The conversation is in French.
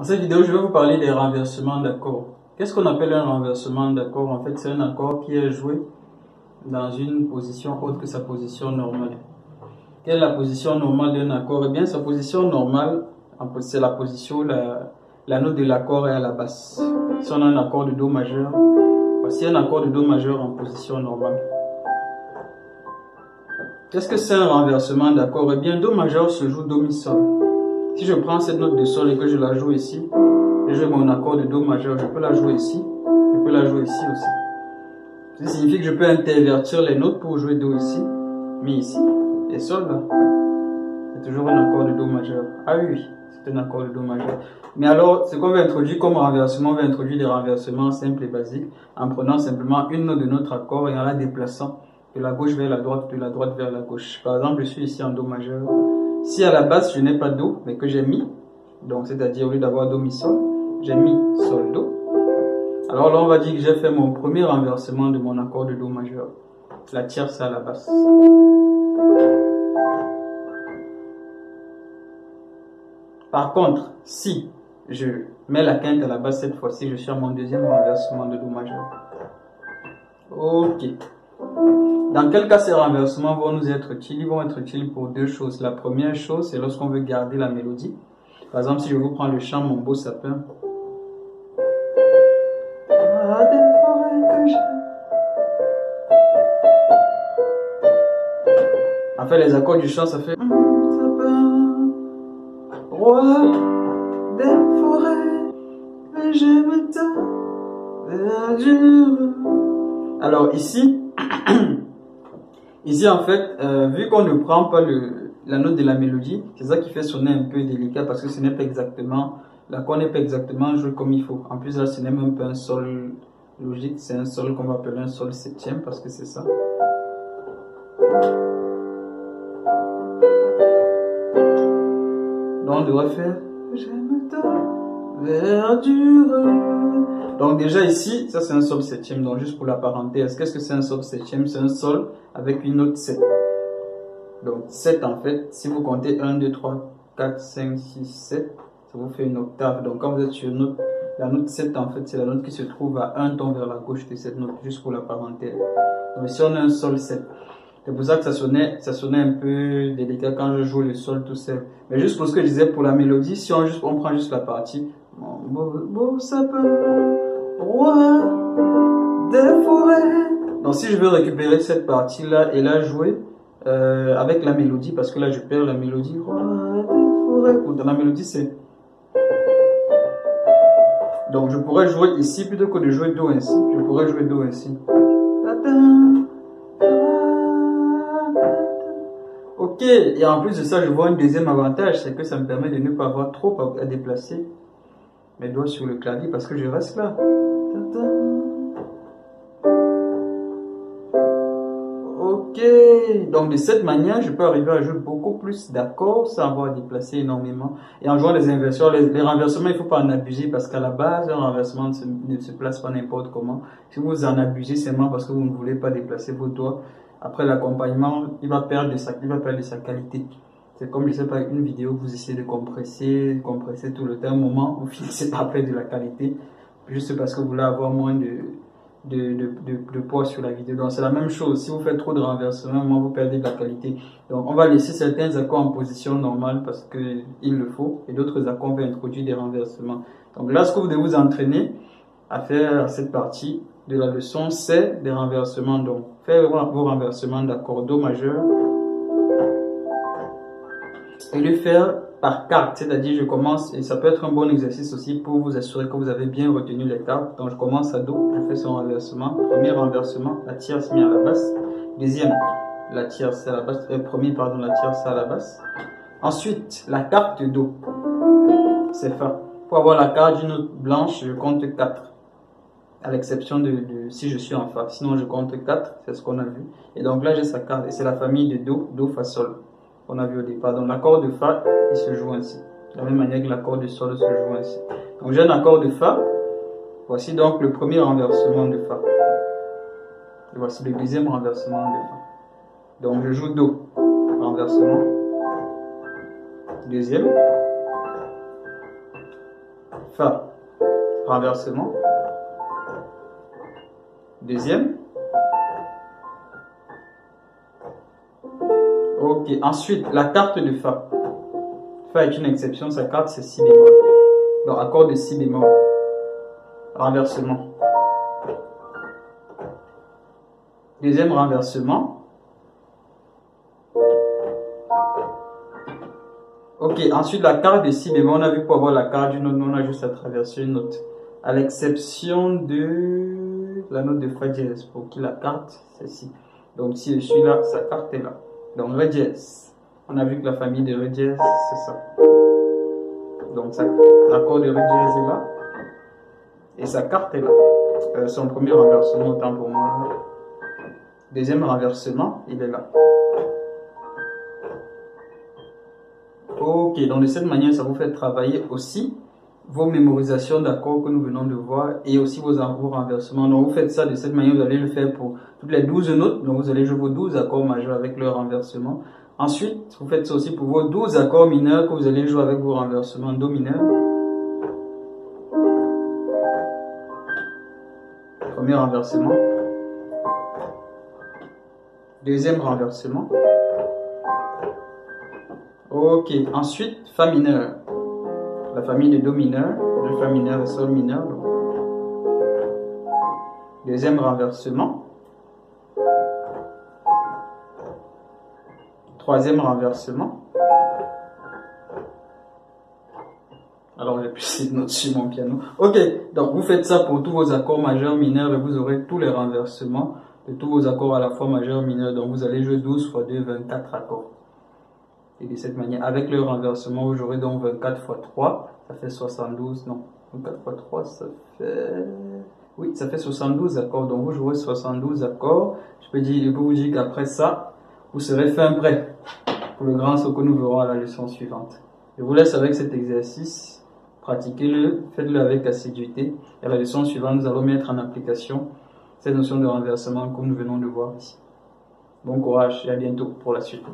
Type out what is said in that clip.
Dans cette vidéo, je vais vous parler des renversements d'accords. Qu'est-ce qu'on appelle un renversement d'accord? En fait, c'est un accord qui est joué dans une position autre que sa position normale. Quelle est la position normale d'un accord? Eh bien, sa position normale, c'est la position où la note de l'accord est à la basse. Si on a un accord de Do majeur, voici un accord de Do majeur en position normale. Qu'est-ce que c'est un renversement d'accord? Eh bien, Do majeur se joue Do mi sol. Si je prends cette note de sol et que je la joue ici, je joue mon accord de Do majeur, je peux la jouer ici, je peux la jouer ici aussi. Ça signifie que je peux intervertir les notes pour jouer Do ici, Mi ici, et Sol là. C'est toujours un accord de Do majeur. Ah oui, c'est un accord de Do majeur. Mais alors, ce qu'on va introduire comme renversement, on va introduire des renversements simples et basiques en prenant simplement une note de notre accord et en la déplaçant de la gauche vers la droite, de la droite vers la gauche. Par exemple, je suis ici en Do majeur. Si à la base je n'ai pas Do, mais que j'ai Mi, donc c'est-à-dire au lieu d'avoir Do Mi Sol, j'ai Mi Sol Do. Alors là on va dire que j'ai fait mon premier renversement de mon accord de Do majeur. La tierce à la basse. Par contre, si je mets la quinte à la basse cette fois-ci, je suis à mon deuxième renversement de Do majeur. Ok. Dans quel cas ces renversements vont nous être utiles? Ils vont être utiles pour deux choses. La première chose, c'est lorsqu'on veut garder la mélodie. Par exemple, si je vous prends le chant Mon beau sapin. En fait, les accords du chant, ça fait sapin, roi des forêts, j'aime ta verdure. Alors ici, ici en fait, vu qu'on ne prend pas la note de la mélodie, c'est ça qui fait sonner un peu délicat parce que ce n'est pas exactement, l'accord n'est pas exactement joué comme il faut. En plus là, ce n'est même pas un sol logique, c'est un sol qu'on va appeler un sol septième parce que c'est ça. Donc on devrait faire j'aime ta verdure. Donc déjà ici, ça c'est un sol septième, donc juste pour la parenthèse, qu'est-ce que c'est un sol septième? C'est un sol avec une note 7. Donc 7 en fait, si vous comptez 1, 2, 3, 4, 5, 6, 7, ça vous fait une octave. Donc quand vous êtes sur la note 7 en fait, c'est la note qui se trouve à un ton vers la gauche de cette note, juste pour la parenthèse. Donc ici on a un sol 7. C'est pour ça que ça sonnait un peu délicat quand je joue le sol tout seul. Mais juste pour ce que je disais pour la mélodie, si on prend juste la partie, mon beau sapin, roi des forêts. Donc si je veux récupérer cette partie-là et la jouer avec la mélodie, parce que là je perds la mélodie, roi des forêts. Dans la mélodie c'est... Donc je pourrais jouer ici plutôt que de jouer Do ainsi. Je pourrais jouer Do ainsi. Ok, et en plus de ça, je vois un deuxième avantage, c'est que ça me permet de ne pas avoir trop à déplacer mes doigts sur le clavier parce que je reste là. Ok, donc de cette manière, je peux arriver à jouer beaucoup plus d'accords sans avoir à déplacer énormément. Et en jouant les inversions, les renversements, il ne faut pas en abuser parce qu'à la base, un renversement ne se place pas n'importe comment. Si vous en abusez seulement parce que vous ne voulez pas déplacer vos doigts, après l'accompagnement, il va perdre de sa qualité. C'est comme, je sais pas, une vidéo, vous essayez de compresser tout le temps, à un moment, vous finissez par perdre de la qualité, juste parce que vous voulez avoir moins de poids sur la vidéo. Donc c'est la même chose, si vous faites trop de renversements, moi vous perdez de la qualité. Donc on va laisser certains accords en position normale parce qu'il le faut, et d'autres accords on va introduire des renversements. Donc là ce que vous devez vous entraîner à faire cette partie de la leçon, c'est des renversements. Donc faire vos renversements d'accords Do majeur et le faire par carte, c'est-à-dire je commence, et ça peut être un bon exercice aussi pour vous assurer que vous avez bien retenu les cartes. Donc je commence à Do, je fais son renversement, premier renversement, la tierce mise à la basse, deuxième, la tierce à la basse, premier pardon, la tierce à la basse. Ensuite, la carte de Do, c'est Fa. Pour avoir la carte d'une note blanche, je compte 4. À l'exception de si je suis en Fa, sinon je compte 4, c'est ce qu'on a vu. Et donc là j'ai sa carte, et c'est la famille de Do, Fa, Sol, qu'on a vu au départ. Donc l'accord de Fa, il se joue ainsi. De la même manière que l'accord de Sol se joue ainsi. Donc j'ai un accord de Fa, voici donc le premier renversement de Fa. Et voici le deuxième renversement de Fa. Donc je joue Do, renversement, deuxième, Fa, renversement. Deuxième. Ok, ensuite, la carte de Fa. Fa est une exception, sa carte c'est Si bémol. Donc, accord de Si bémol. Renversement. Deuxième renversement. Ok, ensuite la carte de Si bémol, on a vu pour avoir la carte d'une note, on a juste à traverser une note. À l'exception de la note de Fa dièse, pour qui la carte c'est Si. Donc si je suis là, sa carte est là. Donc Ré dièse. On a vu que la famille de Ré dièse, c'est ça. Donc l'accord de Ré dièse est là. Et sa carte est là. Son premier renversement, autant pour moi. Deuxième renversement, il est là. Ok, donc de cette manière, ça vous fait travailler aussi vos mémorisations d'accords que nous venons de voir et aussi vos renversements. Donc vous faites ça de cette manière, vous allez le faire pour toutes les 12 notes. Donc vous allez jouer vos 12 accords majeurs avec leur renversement. Ensuite, vous faites ça aussi pour vos 12 accords mineurs que vous allez jouer avec vos renversements Do mineur. Premier renversement. Deuxième renversement. Ok, ensuite Fa mineur. La famille de Do mineur, de Fa mineur et Sol mineur. Deuxième renversement. Troisième renversement. Alors j'ai plus de notes sur mon piano. Ok, donc vous faites ça pour tous vos accords majeurs, mineurs et vous aurez tous les renversements de tous vos accords à la fois majeurs, mineurs. Donc vous allez jouer 12 x 2, 24 accords. Et de cette manière, avec le renversement, vous aurez donc 24 x 3, ça fait 72, non, 24 x 3, ça fait... Oui, ça fait 72 accords, donc vous jouerez 72 accords. Je peux vous dire qu'après ça, vous serez fin prêt pour le grand saut que nous verrons à la leçon suivante. Je vous laisse avec cet exercice, pratiquez-le, faites-le avec assiduité. Et à la leçon suivante, nous allons mettre en application cette notion de renversement que nous venons de voir ici. Bon courage et à bientôt pour la suite.